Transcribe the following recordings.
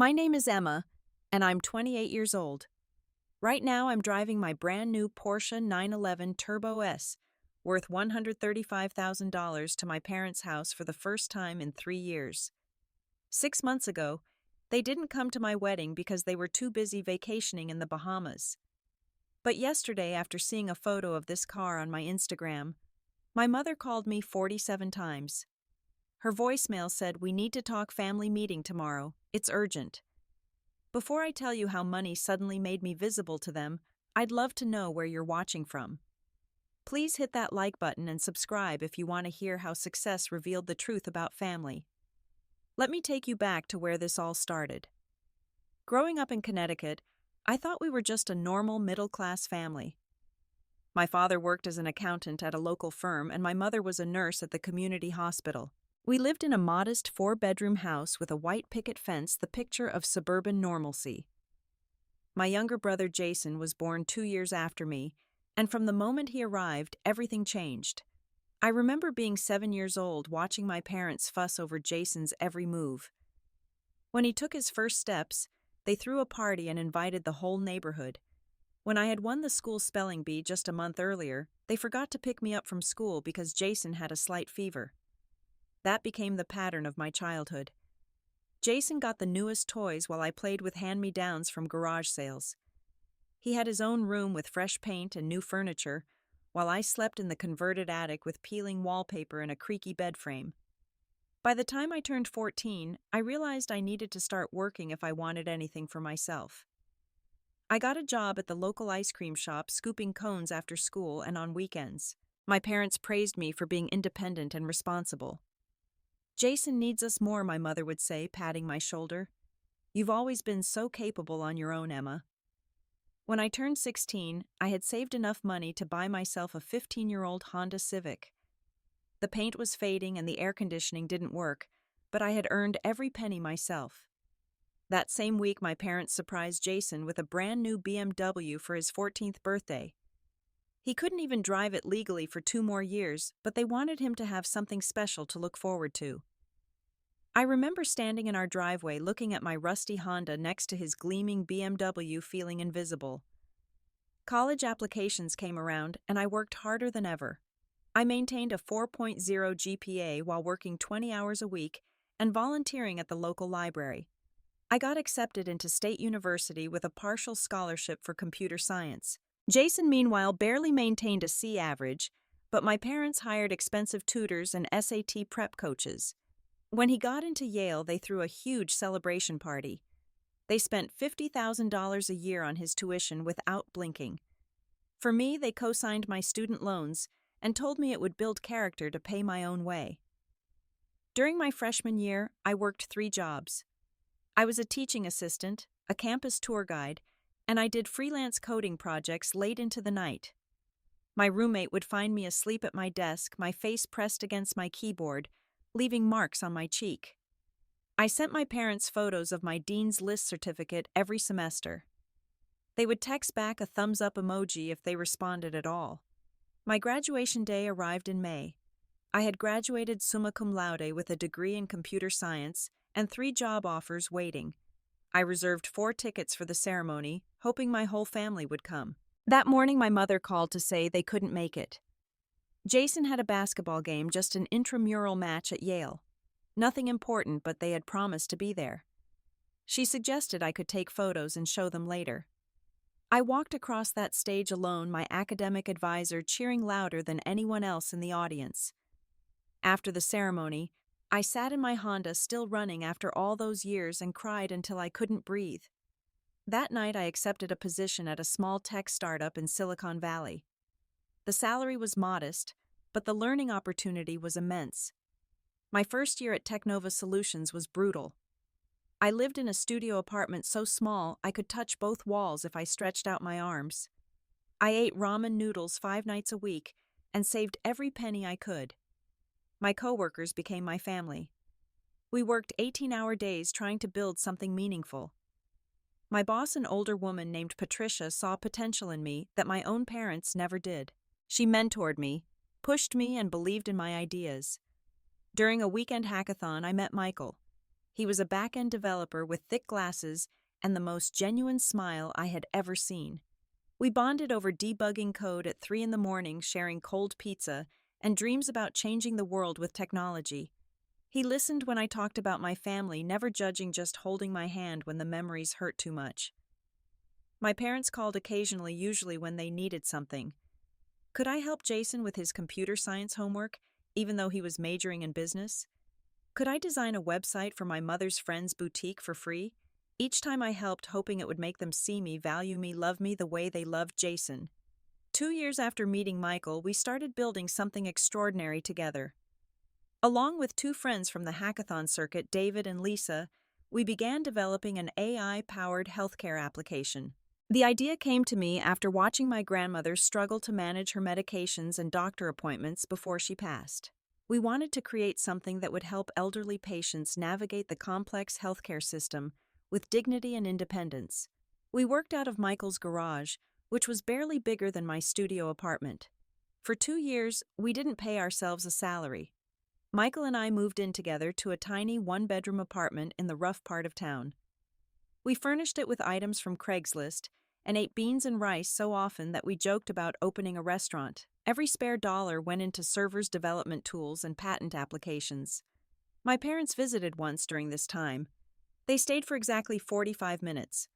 My name is Emma, and I'm 28 years old. Right now, I'm driving my brand new Porsche 911 Turbo S, worth $135,000 to my parents' house for the first time in 3 years. 6 months ago, they didn't come to my wedding because they were too busy vacationing in the Bahamas. But yesterday, after seeing a photo of this car on my Instagram, my mother called me 47 times. Her voicemail said, "We need to talk family meeting tomorrow. It's urgent." Before I tell you how money suddenly made me visible to them, I'd love to know where you're watching from. Please hit that like button and subscribe if you want to hear how success revealed the truth about family. Let me take you back to where this all started. Growing up in Connecticut, I thought we were just a normal middle-class family. My father worked as an accountant at a local firm, and my mother was a nurse at the community hospital. We lived in a modest four-bedroom house with a white picket fence, the picture of suburban normalcy. My younger brother Jason was born 2 years after me, and from the moment he arrived, everything changed. I remember being 7 years old, watching my parents fuss over Jason's every move. When he took his first steps, they threw a party and invited the whole neighborhood. When I had won the school spelling bee just a month earlier, they forgot to pick me up from school because Jason had a slight fever. That became the pattern of my childhood. Jason got the newest toys while I played with hand-me-downs from garage sales. He had his own room with fresh paint and new furniture, while I slept in the converted attic with peeling wallpaper and a creaky bed frame. By the time I turned 14, I realized I needed to start working if I wanted anything for myself. I got a job at the local ice cream shop, scooping cones after school and on weekends. My parents praised me for being independent and responsible. "Jason needs us more," my mother would say, patting my shoulder. "You've always been so capable on your own, Emma." When I turned 16, I had saved enough money to buy myself a 15-year-old Honda Civic. The paint was fading and the air conditioning didn't work, but I had earned every penny myself. That same week, my parents surprised Jason with a brand new BMW for his 14th birthday. He couldn't even drive it legally for 2 more years, but they wanted him to have something special to look forward to. I remember standing in our driveway looking at my rusty Honda next to his gleaming BMW, feeling invisible. College applications came around, and I worked harder than ever. I maintained a 4.0 GPA while working 20 hours a week and volunteering at the local library. I got accepted into State University with a partial scholarship for computer science. Jason, meanwhile, barely maintained a C average, but my parents hired expensive tutors and SAT prep coaches. When he got into Yale, they threw a huge celebration party. They spent $50,000 a year on his tuition without blinking. For me, they co-signed my student loans and told me it would build character to pay my own way. During my freshman year, I worked 3 jobs. I was a teaching assistant, a campus tour guide, and I did freelance coding projects late into the night. My roommate would find me asleep at my desk, my face pressed against my keyboard, leaving marks on my cheek. I sent my parents photos of my Dean's List certificate every semester. They would text back a thumbs-up emoji if they responded at all. My graduation day arrived in May. I had graduated summa cum laude with a degree in computer science and 3 job offers waiting. I reserved 4 tickets for the ceremony, hoping my whole family would come. That morning, my mother called to say they couldn't make it. Jason had a basketball game, just an intramural match at Yale. Nothing important, but they had promised to be there. She suggested I could take photos and show them later. I walked across that stage alone, my academic advisor cheering louder than anyone else in the audience. After the ceremony, I sat in my Honda, still running after all those years, and cried until I couldn't breathe. That night, I accepted a position at a small tech startup in Silicon Valley. The salary was modest, but the learning opportunity was immense. My first year at Technova Solutions was brutal. I lived in a studio apartment so small I could touch both walls if I stretched out my arms. I ate ramen noodles 5 nights a week and saved every penny I could. My coworkers became my family. We worked 18-hour days trying to build something meaningful. My boss, an older woman named Patricia, saw potential in me that my own parents never did. She mentored me, pushed me, and believed in my ideas. During a weekend hackathon, I met Michael. He was a back-end developer with thick glasses and the most genuine smile I had ever seen. We bonded over debugging code at 3 in the morning, sharing cold pizza and dreams about changing the world with technology. He listened when I talked about my family, never judging, just holding my hand when the memories hurt too much. My parents called occasionally, usually when they needed something. Could I help Jason with his computer science homework, even though he was majoring in business? Could I design a website for my mother's friend's boutique for free? Each time I helped, hoping it would make them see me, value me, love me the way they loved Jason. 2 years after meeting Michael, we started building something extraordinary together. Along with 2 friends from the hackathon circuit, David and Lisa, we began developing an AI-powered healthcare application. The idea came to me after watching my grandmother struggle to manage her medications and doctor appointments before she passed. We wanted to create something that would help elderly patients navigate the complex healthcare system with dignity and independence. We worked out of Michael's garage, which was barely bigger than my studio apartment. For 2 years, we didn't pay ourselves a salary. Michael and I moved in together to a tiny 1-bedroom apartment in the rough part of town. We furnished it with items from Craigslist and ate beans and rice so often that we joked about opening a restaurant. Every spare dollar went into servers, development tools, and patent applications. My parents visited once during this time. They stayed for exactly 45 minutes.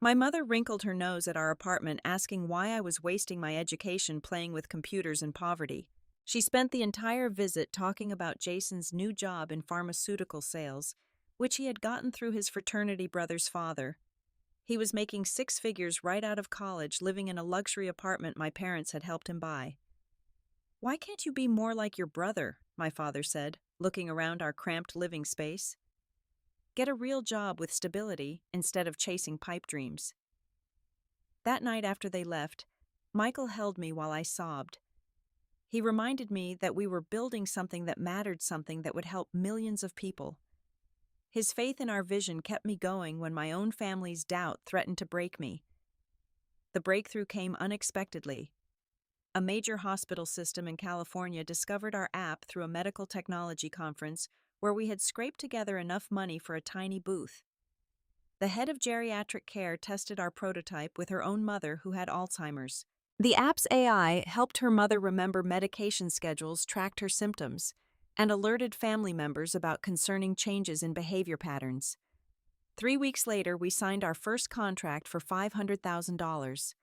My mother wrinkled her nose at our apartment, asking why I was wasting my education playing with computers in poverty. She spent the entire visit talking about Jason's new job in pharmaceutical sales, which he had gotten through his fraternity brother's father. He was making 6 figures right out of college, living in a luxury apartment my parents had helped him buy. "Why can't you be more like your brother?" my father said, looking around our cramped living space. "Get a real job with stability instead of chasing pipe dreams." That night after they left, Michael held me while I sobbed. He reminded me that we were building something that mattered, something that would help millions of people. His faith in our vision kept me going when my own family's doubt threatened to break me. The breakthrough came unexpectedly. A major hospital system in California discovered our app through a medical technology conference where we had scraped together enough money for a tiny booth. The head of geriatric care tested our prototype with her own mother who had Alzheimer's. The app's AI helped her mother remember medication schedules, tracked her symptoms, and alerted family members about concerning changes in behavior patterns. 3 weeks later, we signed our first contract for $500,000.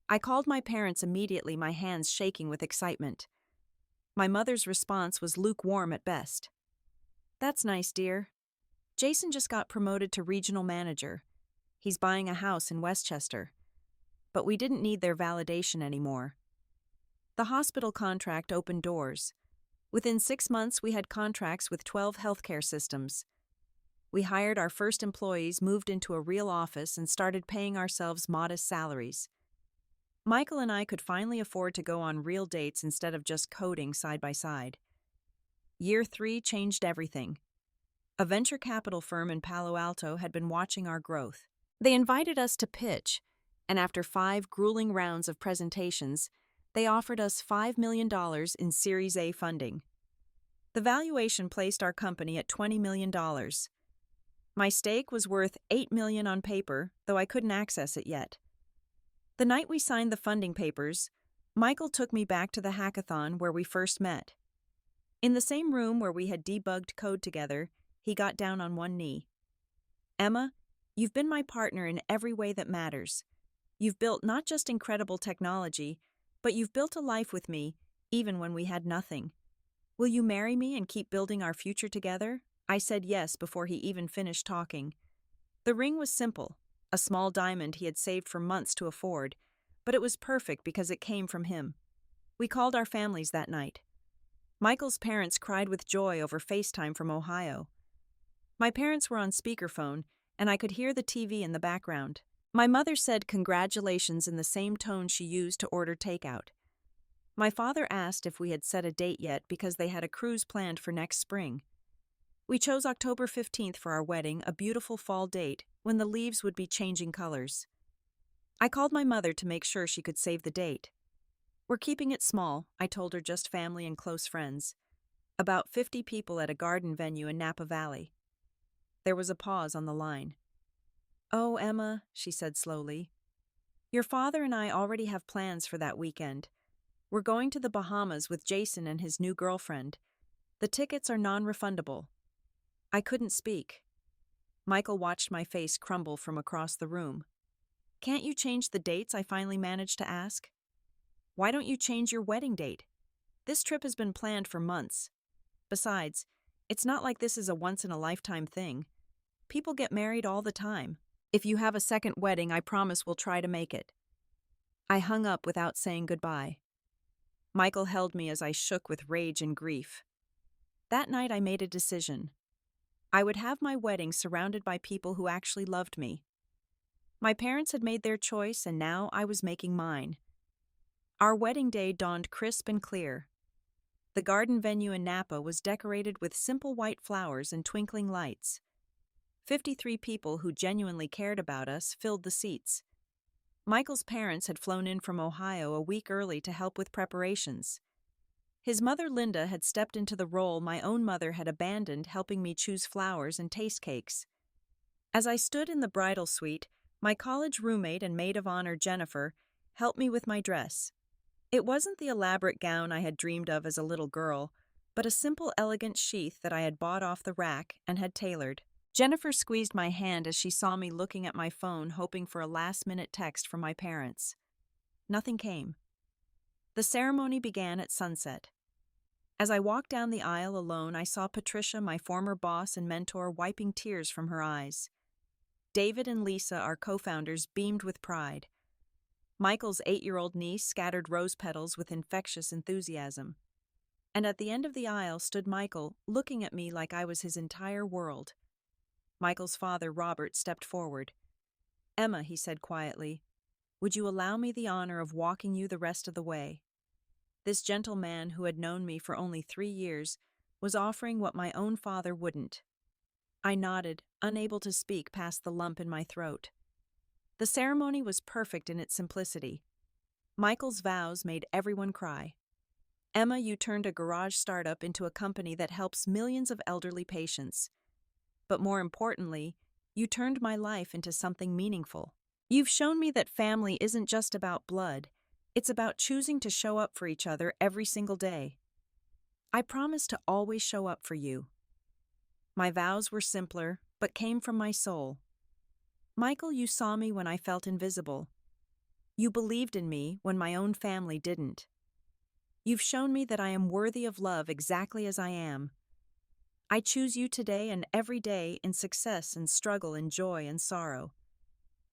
I called my parents immediately, my hands shaking with excitement. My mother's response was lukewarm at best. "That's nice, dear. Jason just got promoted to regional manager. He's buying a house in Westchester." But we didn't need their validation anymore. The hospital contract opened doors. Within 6 months, we had contracts with 12 healthcare systems. We hired our first employees, moved into a real office, and started paying ourselves modest salaries. Michael and I could finally afford to go on real dates instead of just coding side by side. Year 3 changed everything. A venture capital firm in Palo Alto had been watching our growth. They invited us to pitch, and after 5 grueling rounds of presentations, they offered us $5 million in Series A funding. The valuation placed our company at $20 million. My stake was worth $8 million on paper, though I couldn't access it yet. The night we signed the funding papers, Michael took me back to the hackathon where we first met. In the same room where we had debugged code together, he got down on one knee. "Emma, you've been my partner in every way that matters. You've built not just incredible technology, but you've built a life with me, even when we had nothing. Will you marry me and keep building our future together?" I said yes before he even finished talking. The ring was simple, a small diamond he had saved for months to afford, but it was perfect because it came from him. We called our families that night. Michael's parents cried with joy over FaceTime from Ohio. My parents were on speakerphone, and I could hear the TV in the background. My mother said congratulations in the same tone she used to order takeout. My father asked if we had set a date yet because they had a cruise planned for next spring. We chose October 15th for our wedding, a beautiful fall date when the leaves would be changing colors. I called my mother to make sure she could save the date. "We're keeping it small," I told her, "just family and close friends. About 50 people at a garden venue in Napa Valley." There was a pause on the line. "Oh, Emma," she said slowly, "your father and I already have plans for that weekend. We're going to the Bahamas with Jason and his new girlfriend. The tickets are non-refundable." I couldn't speak. Michael watched my face crumble from across the room. "Can't you change the dates?" I finally managed to ask. "Why don't you change your wedding date? This trip has been planned for months. Besides, it's not like this is a once-in-a-lifetime thing. People get married all the time. If you have a second wedding, I promise we'll try to make it." I hung up without saying goodbye. Michael held me as I shook with rage and grief. That night I made a decision. I would have my wedding surrounded by people who actually loved me. My parents had made their choice, and now I was making mine. Our wedding day dawned crisp and clear. The garden venue in Napa was decorated with simple white flowers and twinkling lights. 53 people who genuinely cared about us filled the seats. Michael's parents had flown in from Ohio a week early to help with preparations. His mother Linda had stepped into the role my own mother had abandoned, helping me choose flowers and taste cakes. As I stood in the bridal suite, my college roommate and maid of honor Jennifer helped me with my dress. It wasn't the elaborate gown I had dreamed of as a little girl, but a simple, elegant sheath that I had bought off the rack and had tailored. Jennifer squeezed my hand as she saw me looking at my phone, hoping for a last-minute text from my parents. Nothing came. The ceremony began at sunset. As I walked down the aisle alone, I saw Patricia, my former boss and mentor, wiping tears from her eyes. David and Lisa, our co-founders, beamed with pride. Michael's 8-year-old niece scattered rose petals with infectious enthusiasm. And at the end of the aisle stood Michael, looking at me like I was his entire world. Michael's father, Robert, stepped forward. "Emma," he said quietly, "would you allow me the honor of walking you the rest of the way?" This gentle man, who had known me for only 3 years, was offering what my own father wouldn't. I nodded, unable to speak past the lump in my throat. The ceremony was perfect in its simplicity. Michael's vows made everyone cry. "Emma, you turned a garage startup into a company that helps millions of elderly patients. But more importantly, you turned my life into something meaningful. You've shown me that family isn't just about blood. It's about choosing to show up for each other every single day. I promise to always show up for you." My vows were simpler, but came from my soul. Michael, you saw me when I felt invisible. You believed in me when my own family didn't. You've shown me that I am worthy of love exactly as I am. I choose you today and every day, in success and struggle, in joy and sorrow.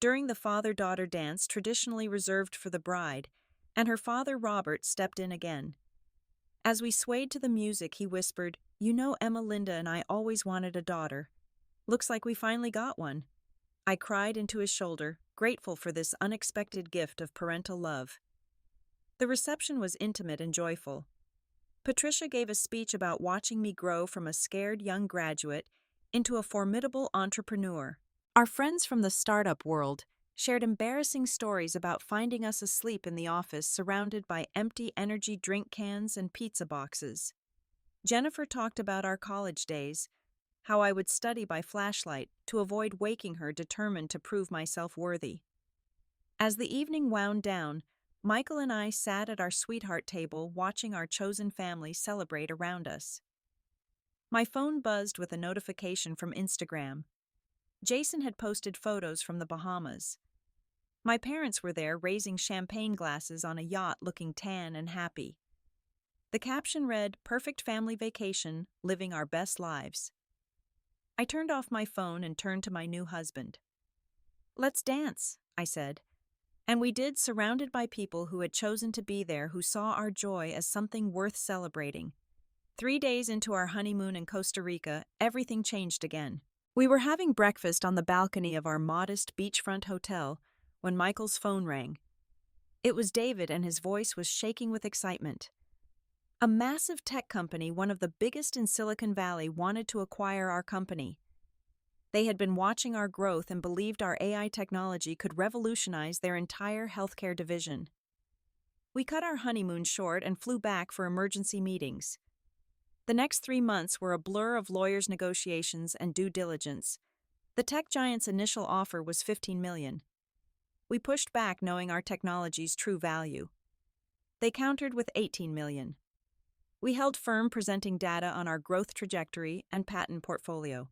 During the father-daughter dance traditionally reserved for the bride, and her father Robert stepped in again. As we swayed to the music, he whispered, "You know, Emma, Linda and I always wanted a daughter. Looks like we finally got one." I cried into his shoulder, grateful for this unexpected gift of parental love. The reception was intimate and joyful. Patricia gave a speech about watching me grow from a scared young graduate into a formidable entrepreneur. Our friends from the startup world shared embarrassing stories about finding us asleep in the office surrounded by empty energy drink cans and pizza boxes. Jennifer talked about our college days, how I would study by flashlight to avoid waking her, determined to prove myself worthy. As the evening wound down, Michael and I sat at our sweetheart table watching our chosen family celebrate around us. My phone buzzed with a notification from Instagram. Jason had posted photos from the Bahamas. My parents were there raising champagne glasses on a yacht, looking tan and happy. The caption read, "Perfect family vacation, living our best lives." I turned off my phone and turned to my new husband. "Let's dance," I said. And we did, surrounded by people who had chosen to be there, who saw our joy as something worth celebrating. 3 days into our honeymoon in Costa Rica, everything changed again. We were having breakfast on the balcony of our modest beachfront hotel when Michael's phone rang. It was David, and his voice was shaking with excitement. A massive tech company, one of the biggest in Silicon Valley, wanted to acquire our company. They had been watching our growth and believed our AI technology could revolutionize their entire healthcare division. We cut our honeymoon short and flew back for emergency meetings. The next 3 months were a blur of lawyers' negotiations and due diligence. The tech giant's initial offer was $15 million. We pushed back knowing our technology's true value. They countered with $18 million. We held firm presenting data on our growth trajectory and patent portfolio.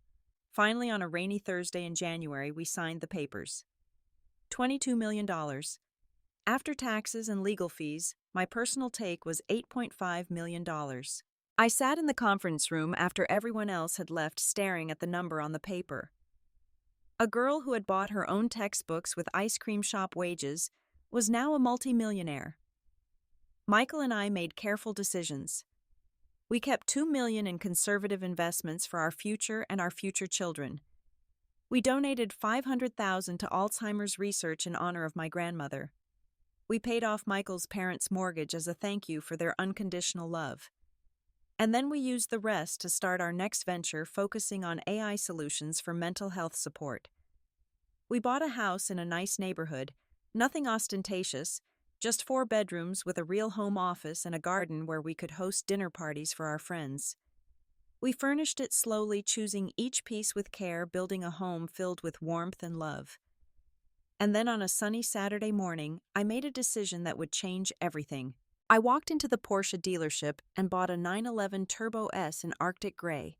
Finally, on a rainy Thursday in January, we signed the papers. $22 million. After taxes and legal fees, my personal take was $8.5 million. I sat in the conference room after everyone else had left, staring at the number on the paper. A girl who had bought her own textbooks with ice cream shop wages was now a multimillionaire. Michael and I made careful decisions. We kept $2 million in conservative investments for our future and our future children. We donated $500,000 to Alzheimer's research in honor of my grandmother. We paid off Michael's parents' mortgage as a thank you for their unconditional love. And then we used the rest to start our next venture, focusing on AI solutions for mental health support. We bought a house in a nice neighborhood, nothing ostentatious, just 4 bedrooms with a real home office and a garden where we could host dinner parties for our friends. We furnished it slowly, choosing each piece with care, building a home filled with warmth and love. And then on a sunny Saturday morning, I made a decision that would change everything. I walked into the Porsche dealership and bought a 911 Turbo S in Arctic Gray.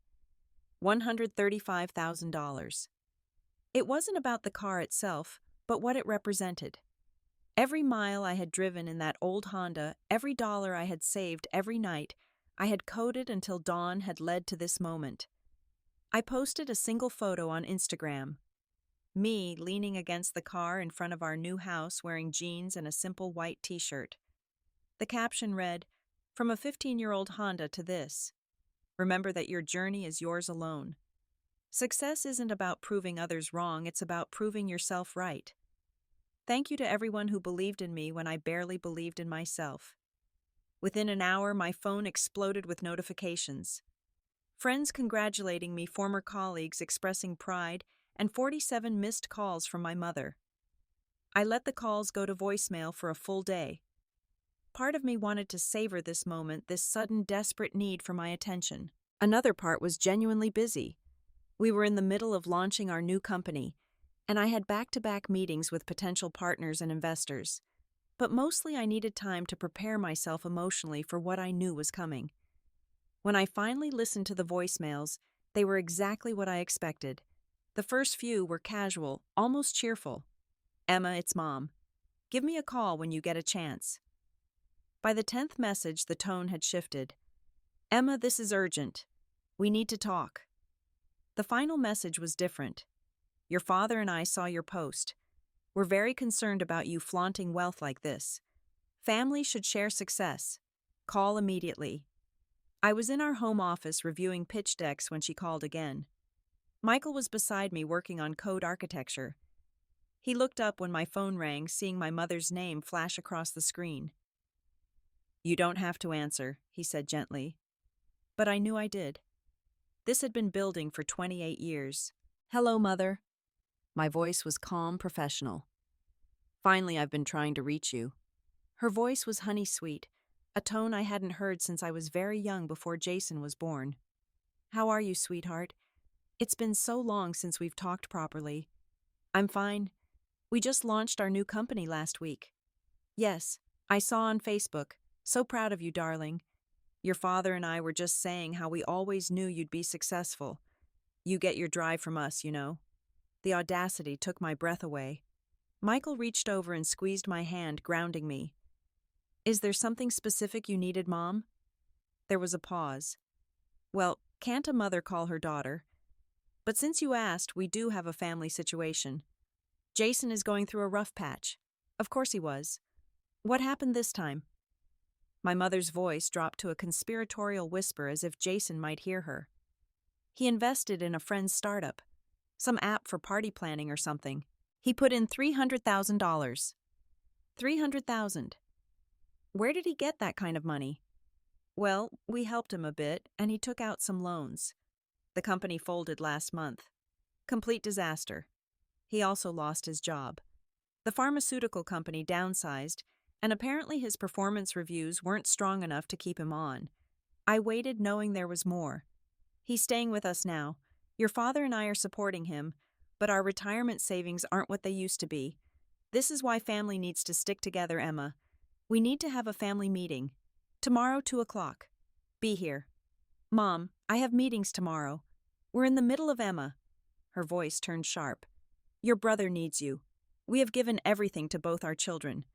$135,000. It wasn't about the car itself, but what it represented. Every mile I had driven in that old Honda, every dollar I had saved every night, I had coded until dawn had led to this moment. I posted a single photo on Instagram. Me leaning against the car in front of our new house wearing jeans and a simple white t-shirt. The caption read, "From a 15-year-old Honda to this. Remember that your journey is yours alone. Success isn't about proving others wrong, it's about proving yourself right. Thank you to everyone who believed in me when I barely believed in myself." Within an hour, my phone exploded with notifications. Friends congratulating me, former colleagues expressing pride, and 47 missed calls from my mother. I let the calls go to voicemail for a full day. Part of me wanted to savor this moment, this sudden, desperate need for my attention. Another part was genuinely busy. We were in the middle of launching our new company, and I had back-to-back meetings with potential partners and investors. But mostly I needed time to prepare myself emotionally for what I knew was coming. When I finally listened to the voicemails, they were exactly what I expected. The first few were casual, almost cheerful. "Emma, it's Mom. Give me a call when you get a chance." By the 10th message, the tone had shifted. "Emma, this is urgent. We need to talk." The final message was different. "Your father and I saw your post. We're very concerned about you flaunting wealth like this. Family should share success. Call immediately." I was in our home office reviewing pitch decks when she called again. Michael was beside me working on code architecture. He looked up when my phone rang, seeing my mother's name flash across the screen. "You don't have to answer," he said gently. But I knew I did. This had been building for 28 years. "Hello, Mother." My voice was calm, professional. "Finally, I've been trying to reach you." Her voice was honey-sweet, a tone I hadn't heard since I was very young, before Jason was born. "How are you, sweetheart? It's been so long since we've talked properly." "I'm fine. We just launched our new company last week." "Yes, I saw on Facebook. So proud of you, darling. Your father and I were just saying how we always knew you'd be successful. You get your drive from us, you know." The audacity took my breath away. Michael reached over and squeezed my hand, grounding me. "Is there something specific you needed, Mom?" There was a pause. "Well, can't a mother call her daughter? But since you asked, we do have a family situation. Jason is going through a rough patch." Of course he was. "What happened this time?" My mother's voice dropped to a conspiratorial whisper, as if Jason might hear her. "He invested in a friend's startup. Some app for party planning or something. He put in $300,000. $300,000. Where did he get that kind of money?" "Well, we helped him a bit, and he took out some loans. The company folded last month. Complete disaster. He also lost his job. The pharmaceutical company downsized, and apparently his performance reviews weren't strong enough to keep him on. I waited knowing there was more. He's staying with us now. Your father and I are supporting him, but our retirement savings aren't what they used to be. This is why family needs to stick together, Emma. We need to have a family meeting. Tomorrow, 2 o'clock. Be here. Mom, I have meetings tomorrow. We're in the middle of Emma. Her voice turned sharp. Your brother needs you. We have given everything to both our children.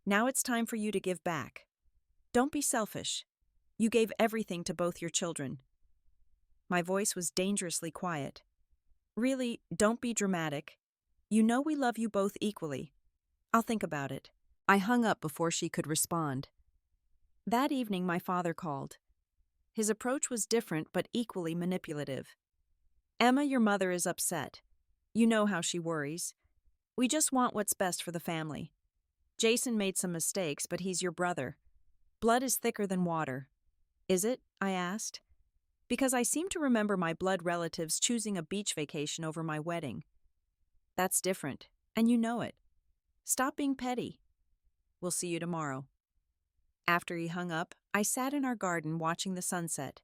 Now it's time for you to give back. Don't be selfish. You gave everything to both your children. My voice was dangerously quiet. Really, don't be dramatic. You know we love you both equally. I'll think about it. I hung up before she could respond. That evening, my father called. His approach was different but equally manipulative. Emma, your mother is upset. You know how she worries. We just want what's best for the family. Jason made some mistakes, but he's your brother. Blood is thicker than water. Is it? I asked. Because I seem to remember my blood relatives choosing a beach vacation over my wedding. That's different, and you know it. Stop being petty. We'll see you tomorrow. After he hung up, I sat in our garden watching the sunset.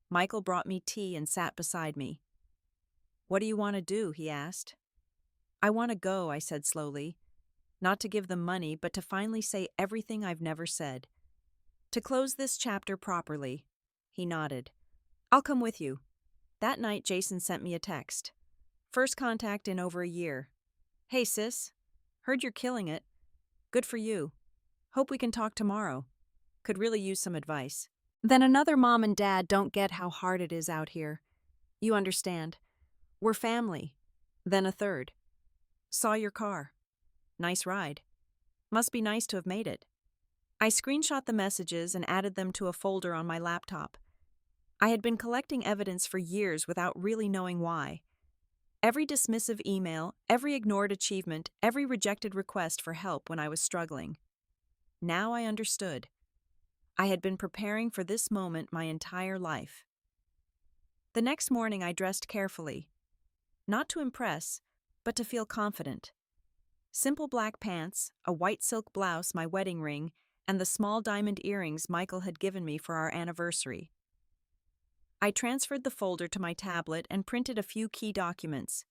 Michael brought me tea and sat beside me. What do you want to do? He asked. I want to go, I said slowly. Not to give them money, but to finally say everything I've never said. To close this chapter properly. He nodded. I'll come with you. That night, Jason sent me a text. First contact in over a year. Hey, sis. Heard you're killing it. Good for you. Hope we can talk tomorrow. Could really use some advice. Then another mom and dad don't get how hard it is out here. You understand. We're family. Then a third. Saw your car. Nice ride. Must be nice to have made it. I screenshot the messages and added them to a folder on my laptop. I had been collecting evidence for years without really knowing why. Every dismissive email, every ignored achievement, every rejected request for help when I was struggling. Now I understood. I had been preparing for this moment my entire life. The next morning I dressed carefully. Not to impress, but to feel confident. Simple black pants, a white silk blouse, my wedding ring, and the small diamond earrings Michael had given me for our anniversary. I transferred the folder to my tablet and printed a few key documents.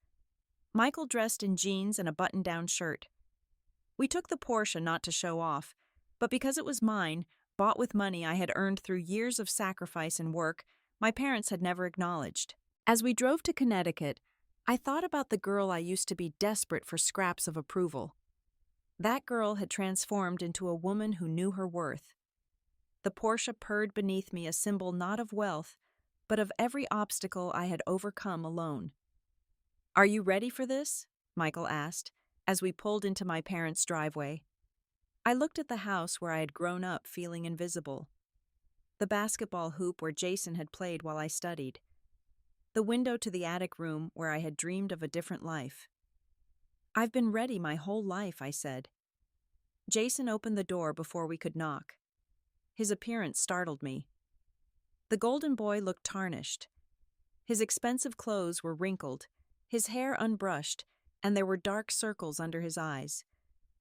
Michael dressed in jeans and a button-down shirt. We took the Porsche not to show off, but because it was mine, bought with money I had earned through years of sacrifice and work my parents had never acknowledged. As we drove to Connecticut, I thought about the girl I used to be desperate for scraps of approval. That girl had transformed into a woman who knew her worth. The Porsche purred beneath me, a symbol not of wealth, but of every obstacle I had overcome alone. Are you ready for this? Michael asked, as we pulled into my parents' driveway. I looked at the house where I had grown up feeling invisible. The basketball hoop where Jason had played while I studied. The window to the attic room where I had dreamed of a different life. I've been ready my whole life, I said. Jason opened the door before we could knock. His appearance startled me. The golden boy looked tarnished. His expensive clothes were wrinkled, his hair unbrushed, and there were dark circles under his eyes.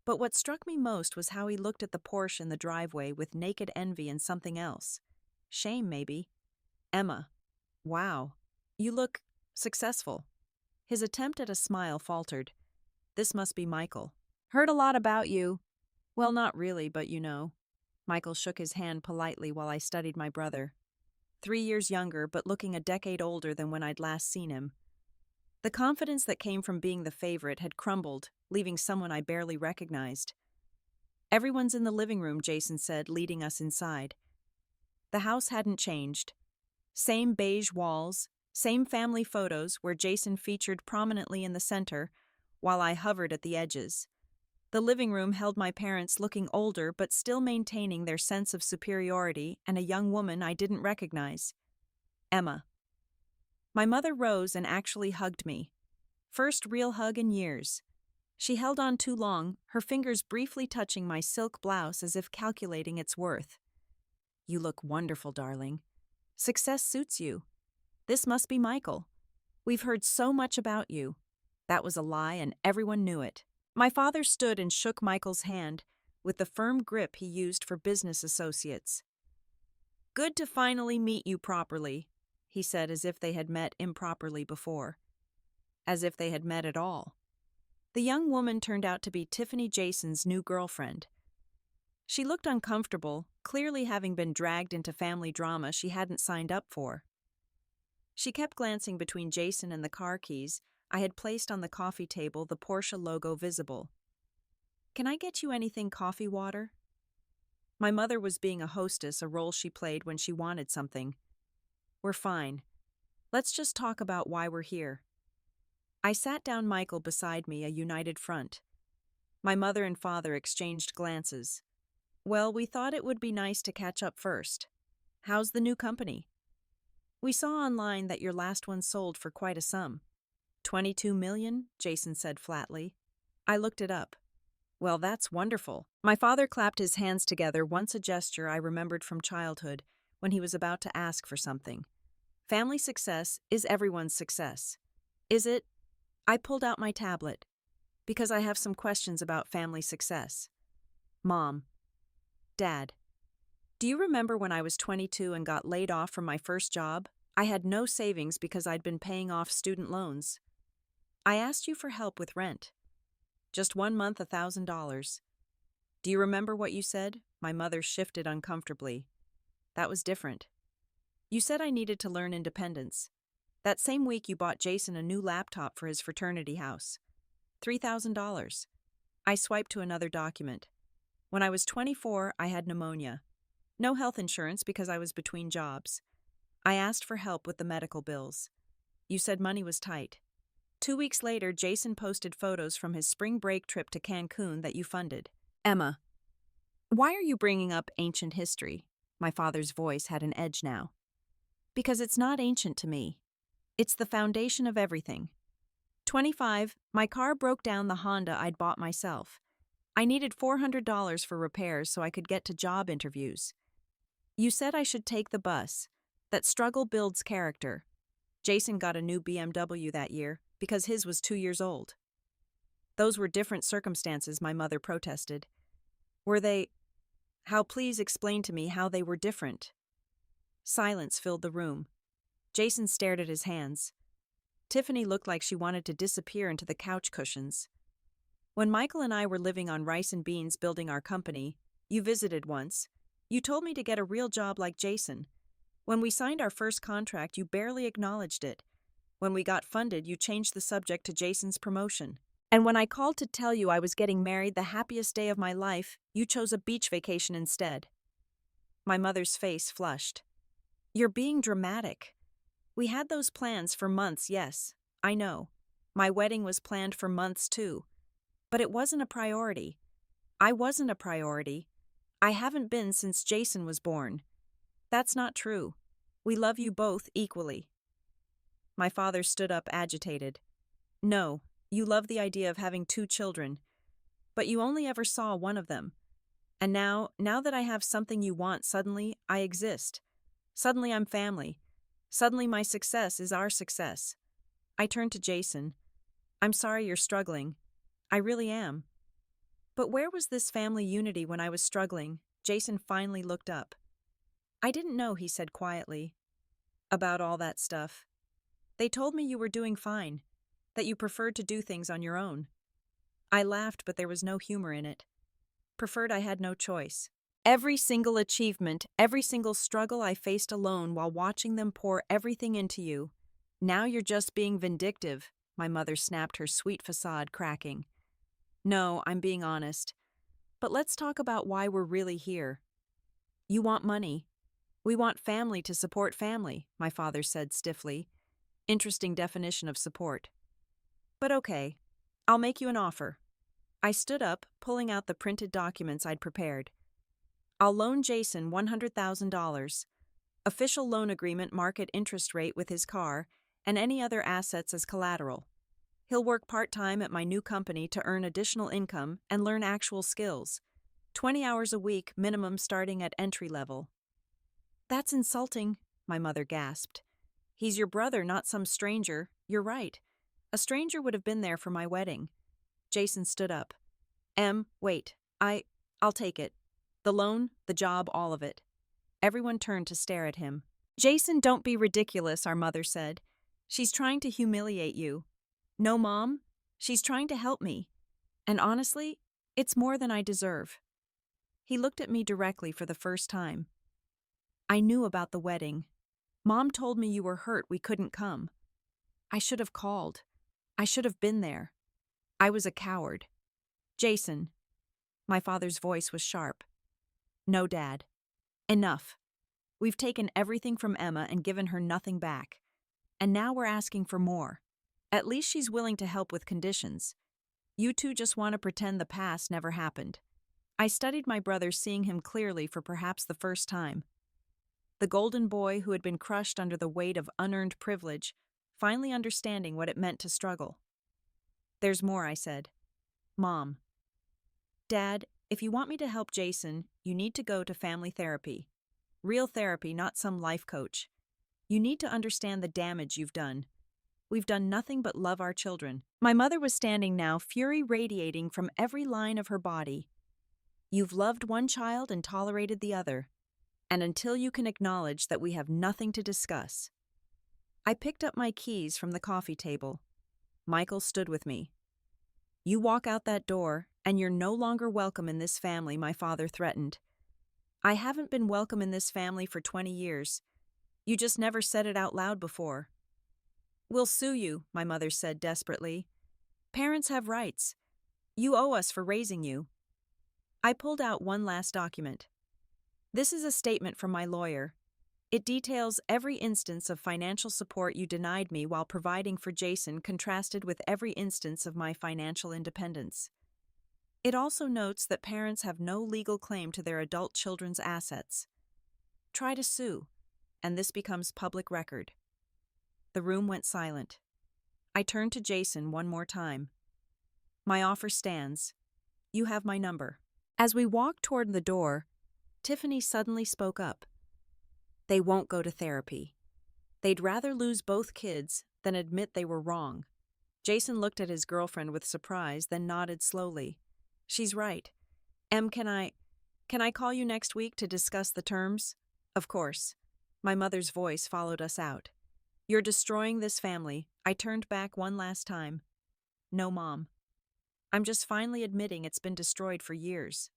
But what struck me most was how he looked at the Porsche in the driveway with naked envy and something else. Shame, maybe. Emma. Wow. You look successful. His attempt at a smile faltered. This must be Michael. Heard a lot about you. Well, not really, but you know. Michael shook his hand politely while I studied my brother. 3 years younger, but looking a decade older than when I'd last seen him. The confidence that came from being the favorite had crumbled, leaving someone I barely recognized. Everyone's in the living room, Jason said, leading us inside. The house hadn't changed. Same beige walls, same family photos where Jason featured prominently in the center, while I hovered at the edges. The living room held my parents looking older but still maintaining their sense of superiority and a young woman I didn't recognize. Emma. My mother rose and actually hugged me. First real hug in years. She held on too long, her fingers briefly touching my silk blouse as if calculating its worth. You look wonderful, darling. Success suits you. This must be Michael. We've heard so much about you. That was a lie and everyone knew it. My father stood and shook Michael's hand with the firm grip he used for business associates. Good to finally meet you properly, he said as if they had met improperly before. As if they had met at all. The young woman turned out to be Tiffany Jason's new girlfriend. She looked uncomfortable, clearly having been dragged into family drama she hadn't signed up for. She kept glancing between Jason and the car keys. I had placed on the coffee table, the Porsche logo visible. Can I get you anything, coffee, water? My mother was being a hostess, a role she played when she wanted something. We're fine. Let's just talk about why we're here. I sat down Michael beside me, a united front. My mother and father exchanged glances. Well, we thought it would be nice to catch up first. How's the new company? We saw online that your last one sold for quite a sum. 22 million, Jason said flatly. I looked it up. Well, that's wonderful. My father clapped his hands together, once a gesture I remembered from childhood when he was about to ask for something. Family success is everyone's success. Is it? I pulled out my tablet because I have some questions about family success. Mom. Dad. Do you remember when I was 22 and got laid off from my first job? I had no savings because I'd been paying off student loans. I asked you for help with rent. Just 1 month, $1,000. Do you remember what you said? My mother shifted uncomfortably. That was different. You said I needed to learn independence. That same week you bought Jason a new laptop for his fraternity house. $3,000. I swiped to another document. When I was 24, I had pneumonia. No health insurance because I was between jobs. I asked for help with the medical bills. You said money was tight. 2 weeks later, Jason posted photos from his spring break trip to Cancun that you funded. Emma, why are you bringing up ancient history? My father's voice had an edge now. Because it's not ancient to me. It's the foundation of everything. 25, my car broke down, the Honda I'd bought myself. I needed $400 for repairs so I could get to job interviews. You said I should take the bus, that struggle builds character. Jason got a new BMW that year because his was 2 years old. Those were different circumstances, my mother protested. Were they? How, please explain to me how they were different. Silence filled the room. Jason stared at his hands. Tiffany looked like she wanted to disappear into the couch cushions. When Michael and I were living on rice and beans building our company, you visited once. You told me to get a real job like Jason. When we signed our first contract, you barely acknowledged it. When we got funded, you changed the subject to Jason's promotion. And when I called to tell you I was getting married, the happiest day of my life, you chose a beach vacation instead. My mother's face flushed. You're being dramatic. We had those plans for months, yes, I know. My wedding was planned for months too. But it wasn't a priority. I wasn't a priority. I haven't been since Jason was born. That's not true. We love you both equally. My father stood up, agitated. No, you love the idea of having 2 children, but you only ever saw one of them. And now that I have something you want, suddenly I exist. Suddenly I'm family. Suddenly my success is our success. I turned to Jason. I'm sorry you're struggling. I really am. But where was this family unity when I was struggling? Jason finally looked up. I didn't know, he said quietly. About all that stuff. They told me you were doing fine, that you preferred to do things on your own. I laughed, but there was no humor in it. Preferred, I had no choice. Every single achievement, every single struggle I faced alone while watching them pour everything into you. Now you're just being vindictive, my mother snapped, her sweet facade cracking. No, I'm being honest. But let's talk about why we're really here. You want money. We want family to support family, my father said stiffly. Interesting definition of support. But okay, I'll make you an offer. I stood up, pulling out the printed documents I'd prepared. I'll loan Jason $100,000. Official loan agreement, market interest rate with his car, and any other assets as collateral. He'll work part-time at my new company to earn additional income and learn actual skills. 20 hours a week, minimum, starting at entry level. That's insulting, my mother gasped. He's your brother, not some stranger. You're right. A stranger would have been there for my wedding. Jason stood up. Wait. I'll take it. The loan, the job, all of it. Everyone turned to stare at him. Jason, don't be ridiculous, our mother said. She's trying to humiliate you. No, Mom. She's trying to help me. And honestly, it's more than I deserve. He looked at me directly for the first time. I knew about the wedding. Mom told me you were hurt we couldn't come. I should have called. I should have been there. I was a coward. Jason. My father's voice was sharp. No, Dad. Enough. We've taken everything from Emma and given her nothing back. And now we're asking for more. At least she's willing to help with conditions. You two just want to pretend the past never happened. I studied my brother, seeing him clearly for perhaps the first time. The golden boy who had been crushed under the weight of unearned privilege, finally understanding what it meant to struggle. There's more, I said. Mom. Dad, if you want me to help Jason, you need to go to family therapy. Real therapy, not some life coach. You need to understand the damage you've done. We've done nothing but love our children. My mother was standing now, fury radiating from every line of her body. You've loved one child and tolerated the other. And until you can acknowledge that we have nothing to discuss. I picked up my keys from the coffee table. Michael stood with me. You walk out that door, and you're no longer welcome in this family, my father threatened. I haven't been welcome in this family for 20 years. You just never said it out loud before. We'll sue you, my mother said desperately. Parents have rights. You owe us for raising you. I pulled out one last document. This is a statement from my lawyer. It details every instance of financial support you denied me while providing for Jason, contrasted with every instance of my financial independence. It also notes that parents have no legal claim to their adult children's assets. Try to sue, and this becomes public record. The room went silent. I turned to Jason one more time. My offer stands. You have my number. As we walked toward the door, Tiffany suddenly spoke up. They won't go to therapy. They'd rather lose both kids than admit they were wrong. Jason looked at his girlfriend with surprise, then nodded slowly. She's right. Em, can I call you next week to discuss the terms? Of course. My mother's voice followed us out. You're destroying this family. I turned back one last time. No, Mom. I'm just finally admitting it's been destroyed for years.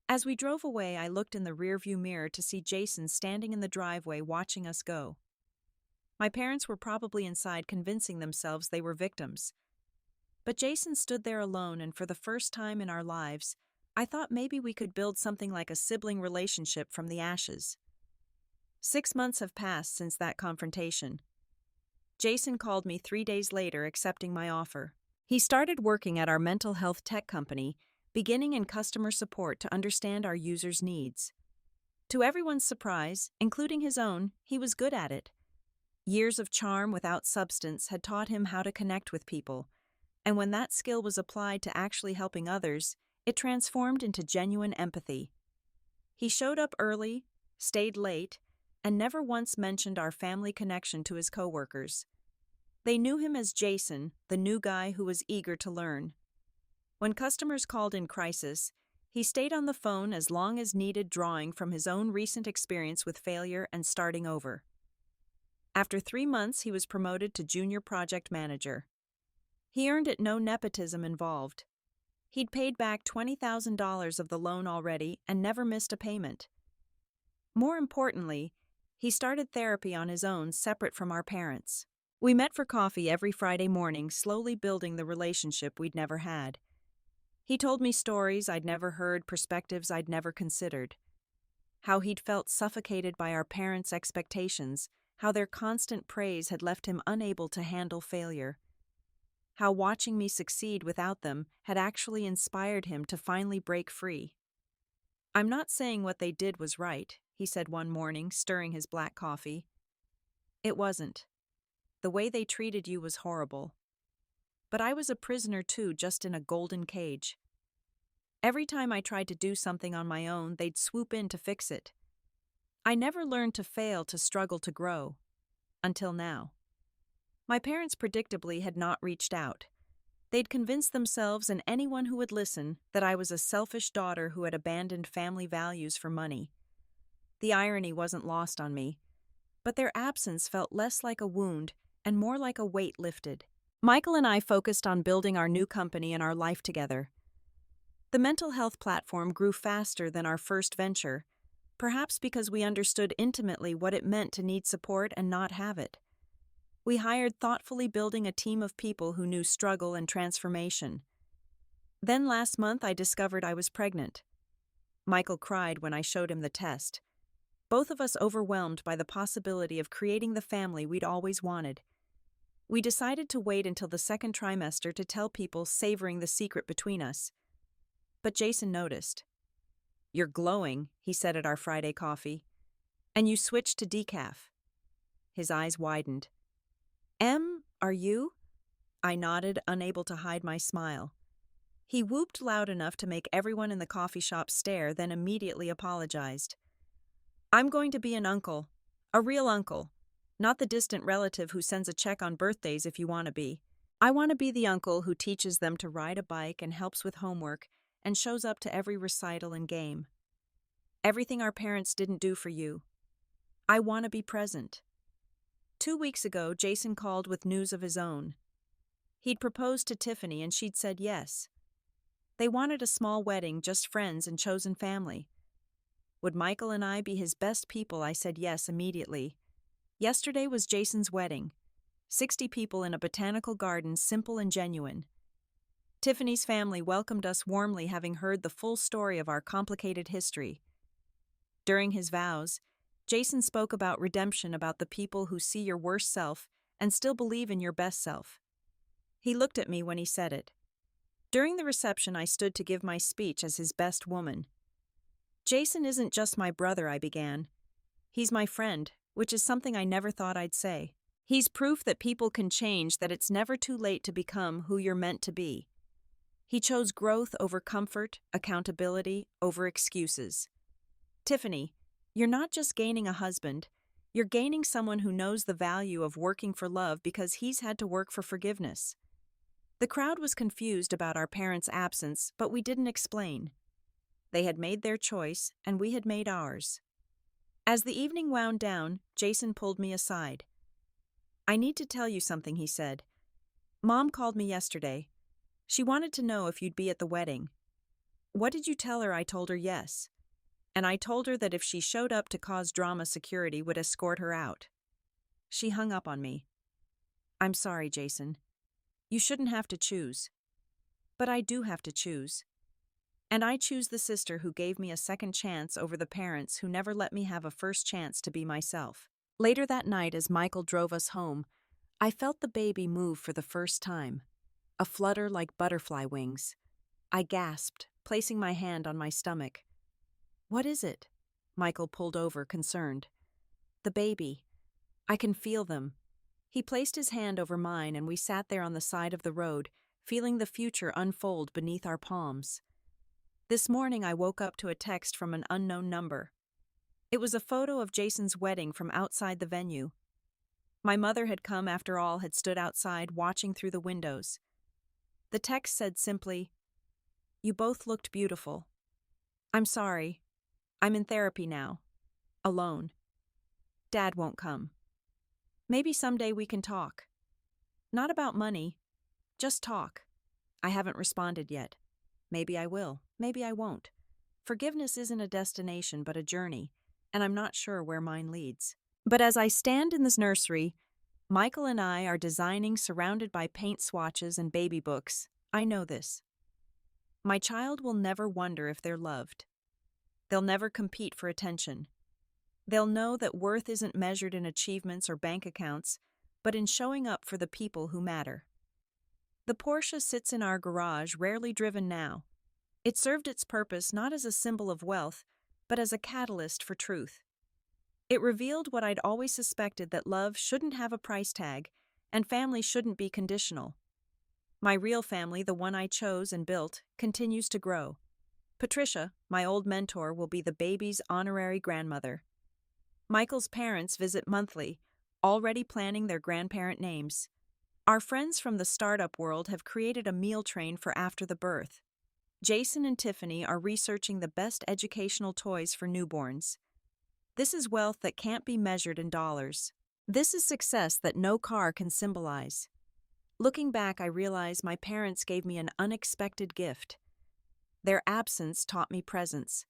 As we drove away, I looked in the rearview mirror to see Jason standing in the driveway watching us go. My parents were probably inside convincing themselves they were victims. But Jason stood there alone, and for the first time in our lives, I thought maybe we could build something like a sibling relationship from the ashes. 6 months have passed since that confrontation. Jason called me 3 days later, accepting my offer. He started working at our mental health tech company, beginning in customer support to understand our users' needs. To everyone's surprise, including his own, he was good at it. Years of charm without substance had taught him how to connect with people, and when that skill was applied to actually helping others, it transformed into genuine empathy. He showed up early, stayed late, and never once mentioned our family connection to his coworkers. They knew him as Jason, the new guy who was eager to learn. When customers called in crisis, he stayed on the phone as long as needed, drawing from his own recent experience with failure and starting over. After 3 months, he was promoted to junior project manager. He earned it, no nepotism involved. He'd paid back $20,000 of the loan already and never missed a payment. More importantly, he started therapy on his own, separate from our parents. We met for coffee every Friday morning, slowly building the relationship we'd never had. He told me stories I'd never heard, perspectives I'd never considered. How he'd felt suffocated by our parents' expectations, how their constant praise had left him unable to handle failure. How watching me succeed without them had actually inspired him to finally break free. I'm not saying what they did was right, he said one morning, stirring his black coffee. It wasn't. The way they treated you was horrible. But I was a prisoner too, just in a golden cage. Every time I tried to do something on my own, they'd swoop in to fix it. I never learned to fail, to struggle, to grow. Until now. My parents predictably had not reached out. They'd convinced themselves and anyone who would listen that I was a selfish daughter who had abandoned family values for money. The irony wasn't lost on me, but their absence felt less like a wound and more like a weight lifted. Michael and I focused on building our new company and our life together. The mental health platform grew faster than our first venture, perhaps because we understood intimately what it meant to need support and not have it. We hired thoughtfully, building a team of people who knew struggle and transformation. Then last month I discovered I was pregnant. Michael cried when I showed him the test, both of us overwhelmed by the possibility of creating the family we'd always wanted. We decided to wait until the second trimester to tell people, savoring the secret between us. But Jason noticed. "You're glowing," he said at our Friday coffee. "And you switched to decaf." His eyes widened. Are you?" I nodded, unable to hide my smile. He whooped loud enough to make everyone in the coffee shop stare, then immediately apologized. "I'm going to be an uncle. A real uncle. Not the distant relative who sends a check on birthdays if you want to be. I want to be the uncle who teaches them to ride a bike and helps with homework and shows up to every recital and game. Everything our parents didn't do for you. I want to be present." 2 weeks ago, Jason called with news of his own. He'd proposed to Tiffany and she'd said yes. They wanted a small wedding, just friends and chosen family. Would Michael and I be his best people? I said yes immediately. Yesterday was Jason's wedding. 60 people in a botanical garden, simple and genuine. Tiffany's family welcomed us warmly, having heard the full story of our complicated history. During his vows, Jason spoke about redemption, about the people who see your worst self and still believe in your best self. He looked at me when he said it. During the reception, I stood to give my speech as his best woman. "Jason isn't just my brother," I began. "He's my friend," which is something I never thought I'd say. "He's proof that people can change, that it's never too late to become who you're meant to be." He chose growth over comfort, accountability over excuses. "Tiffany, you're not just gaining a husband, you're gaining someone who knows the value of working for love because he's had to work for forgiveness." The crowd was confused about our parents' absence, but we didn't explain. They had made their choice, and we had made ours. As the evening wound down, Jason pulled me aside. "I need to tell you something," he said. "Mom called me yesterday. She wanted to know if you'd be at the wedding." "What did you tell her?" I told her yes. And I told her that if she showed up to cause drama, security would escort her out. She hung up on me. "I'm sorry, Jason. You shouldn't have to choose." "But I do have to choose. And I choose the sister who gave me a second chance over the parents who never let me have a first chance to be myself." Later that night, as Michael drove us home, I felt the baby move for the first time, a flutter like butterfly wings. I gasped, placing my hand on my stomach. "What is it?" Michael pulled over, concerned. "The baby. I can feel them." He placed his hand over mine and we sat there on the side of the road, feeling the future unfold beneath our palms. This morning I woke up to a text from an unknown number. It was a photo of Jason's wedding from outside the venue. My mother had come, after all, had stood outside watching through the windows. The text said simply, "You both looked beautiful. I'm sorry. I'm in therapy now. Alone. Dad won't come. Maybe someday we can talk. Not about money. Just talk." I haven't responded yet. Maybe I will. Maybe I won't. Forgiveness isn't a destination but a journey, and I'm not sure where mine leads. But as I stand in this nursery, Michael and I are designing, surrounded by paint swatches and baby books. I know this. My child will never wonder if they're loved. They'll never compete for attention. They'll know that worth isn't measured in achievements or bank accounts, but in showing up for the people who matter. The Porsche sits in our garage, rarely driven now. It served its purpose not as a symbol of wealth, but as a catalyst for truth. It revealed what I'd always suspected, that love shouldn't have a price tag, and family shouldn't be conditional. My real family, the one I chose and built, continues to grow. Patricia, my old mentor, will be the baby's honorary grandmother. Michael's parents visit monthly, already planning their grandparent names. Our friends from the startup world have created a meal train for after the birth. Jason and Tiffany are researching the best educational toys for newborns. This is wealth that can't be measured in dollars. This is success that no car can symbolize. Looking back, I realize my parents gave me an unexpected gift. Their absence taught me presence.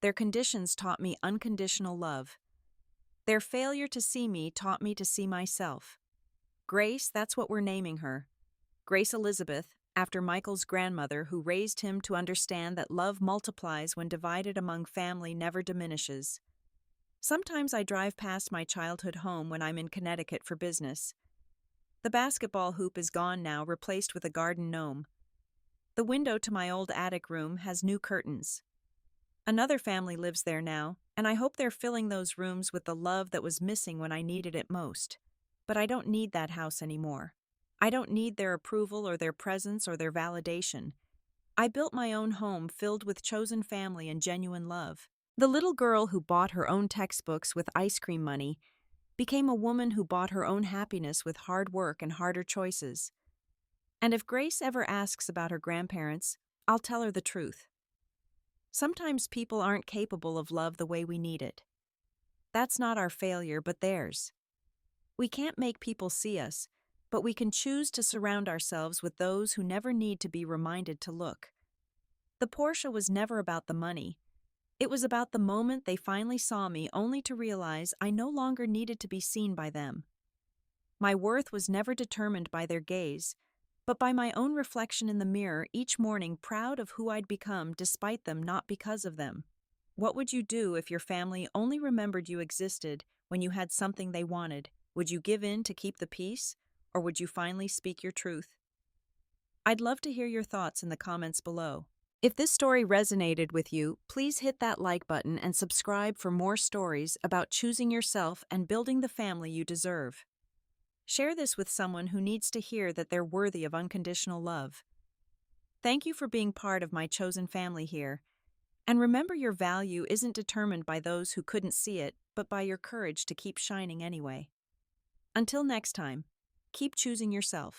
Their conditions taught me unconditional love. Their failure to see me taught me to see myself. Grace, that's what we're naming her. Grace Elizabeth, after Michael's grandmother, who raised him to understand that love multiplies when divided among family, never diminishes. Sometimes I drive past my childhood home when I'm in Connecticut for business. The basketball hoop is gone now, replaced with a garden gnome. The window to my old attic room has new curtains. Another family lives there now, and I hope they're filling those rooms with the love that was missing when I needed it most. But I don't need that house anymore. I don't need their approval or their presence or their validation. I built my own home filled with chosen family and genuine love. The little girl who bought her own textbooks with ice cream money became a woman who bought her own happiness with hard work and harder choices. And if Grace ever asks about her grandparents, I'll tell her the truth. Sometimes people aren't capable of love the way we need it. That's not our failure, but theirs. We can't make people see us, but we can choose to surround ourselves with those who never need to be reminded to look. The Porsche was never about the money. It was about the moment they finally saw me, only to realize I no longer needed to be seen by them. My worth was never determined by their gaze, but by my own reflection in the mirror each morning, proud of who I'd become despite them, not because of them. What would you do if your family only remembered you existed when you had something they wanted? Would you give in to keep the peace, or would you finally speak your truth? I'd love to hear your thoughts in the comments below. If this story resonated with you, please hit that like button and subscribe for more stories about choosing yourself and building the family you deserve. Share this with someone who needs to hear that they're worthy of unconditional love. Thank you for being part of my chosen family here. And remember, your value isn't determined by those who couldn't see it, but by your courage to keep shining anyway. Until next time, keep choosing yourself.